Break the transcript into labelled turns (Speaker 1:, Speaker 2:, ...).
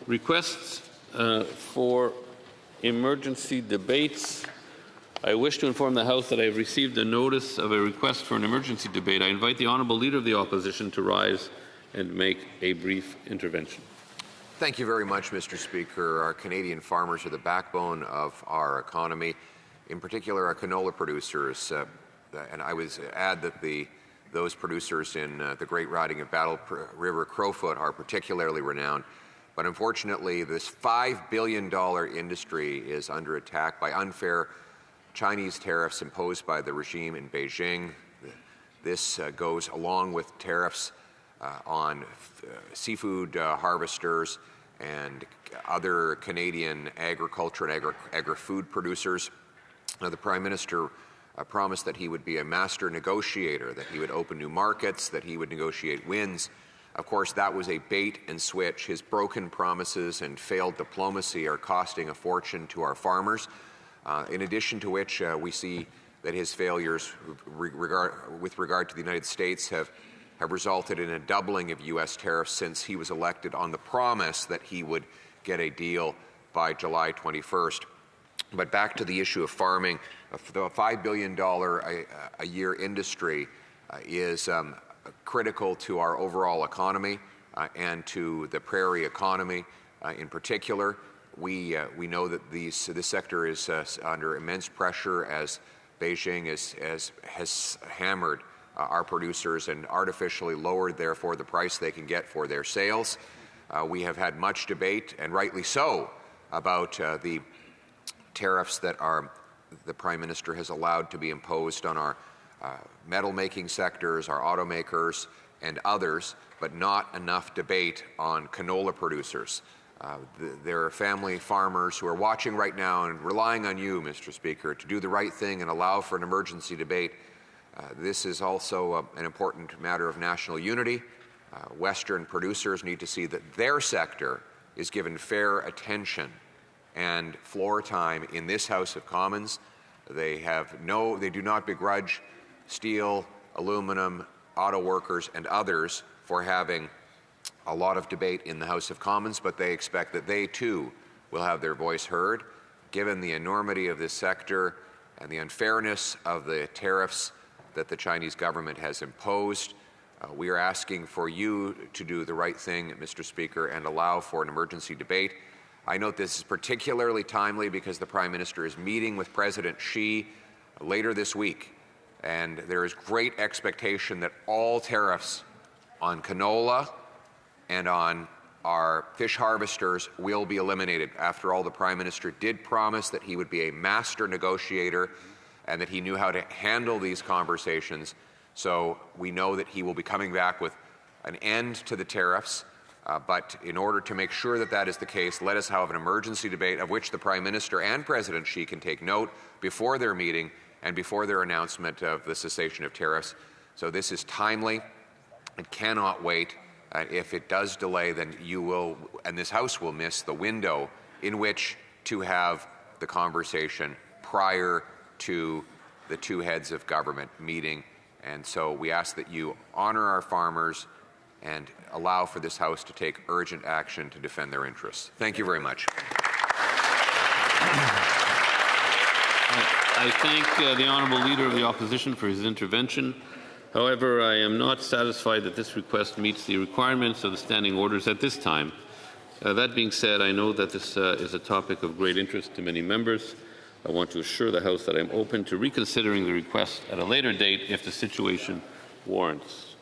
Speaker 1: Requests for emergency debates. I wish to inform the House that I have received a notice of a request for an emergency debate. I invite the Honourable Leader of the Opposition to rise and make a brief intervention.
Speaker 2: Thank you very much, Mr. Speaker. Our Canadian farmers are the backbone of our economy, in particular our canola producers. And I would add that those producers in the Great Riding of Battle River Crowfoot are particularly renowned. But unfortunately, this $5 billion industry is under attack by unfair Chinese tariffs imposed by the regime in Beijing. This goes along with tariffs on seafood harvesters and other Canadian agriculture and agri-food producers. The Prime Minister promised that he would be a master negotiator, that he would open new markets, that he would negotiate wins. Of course, that was a bait and switch. His broken promises and failed diplomacy are costing a fortune to our farmers. In addition to which, we see that his failures with regard to the United States have resulted in a doubling of U.S. tariffs since he was elected on the promise that he would get a deal by July 21st. But back to the issue of farming, the $5 billion a year industry is critical to our overall economy and to the prairie economy in particular. We know that this sector is under immense pressure as Beijing has hammered our producers and artificially lowered, therefore, the price they can get for their sales. We have had much debate, and rightly so, about the tariffs that the Prime Minister has allowed to be imposed on our metal-making sectors, our automakers, and others, but not enough debate on canola producers. There are family farmers who are watching right now and relying on you, Mr. Speaker, to do the right thing and allow for an emergency debate. This is also an important matter of national unity. Western producers need to see that their sector is given fair attention and floor time in this House of Commons. They do not begrudge steel, aluminum, auto workers, and others for having a lot of debate in the House of Commons, but they expect that they too will have their voice heard. Given the enormity of this sector and the unfairness of the tariffs that the Chinese government has imposed, we are asking for you to do the right thing, Mr. Speaker, and allow for an emergency debate. I note this is particularly timely because the Prime Minister is meeting with President Xi later this week, and there is great expectation that all tariffs on canola and on our fish harvesters will be eliminated. After all, the Prime Minister did promise that he would be a master negotiator and that he knew how to handle these conversations. So we know that he will be coming back with an end to the tariffs. But in order to make sure that that is the case, let us have an emergency debate of which the Prime Minister and President Xi can take note before their meeting and before their announcement of the cessation of tariffs. So this is timely. It cannot wait. If it does delay, then you will, and this House will miss the window in which to have the conversation prior to the two heads of government meeting. And so we ask that you honor our farmers and allow for this House to take urgent action to defend their interests. Thank you very much.
Speaker 1: I thank the Honourable Leader of the Opposition for his intervention. However, I am not satisfied that this request meets the requirements of the standing orders at this time. That being said, I know that this is a topic of great interest to many members. I want to assure the House that I am open to reconsidering the request at a later date if the situation warrants.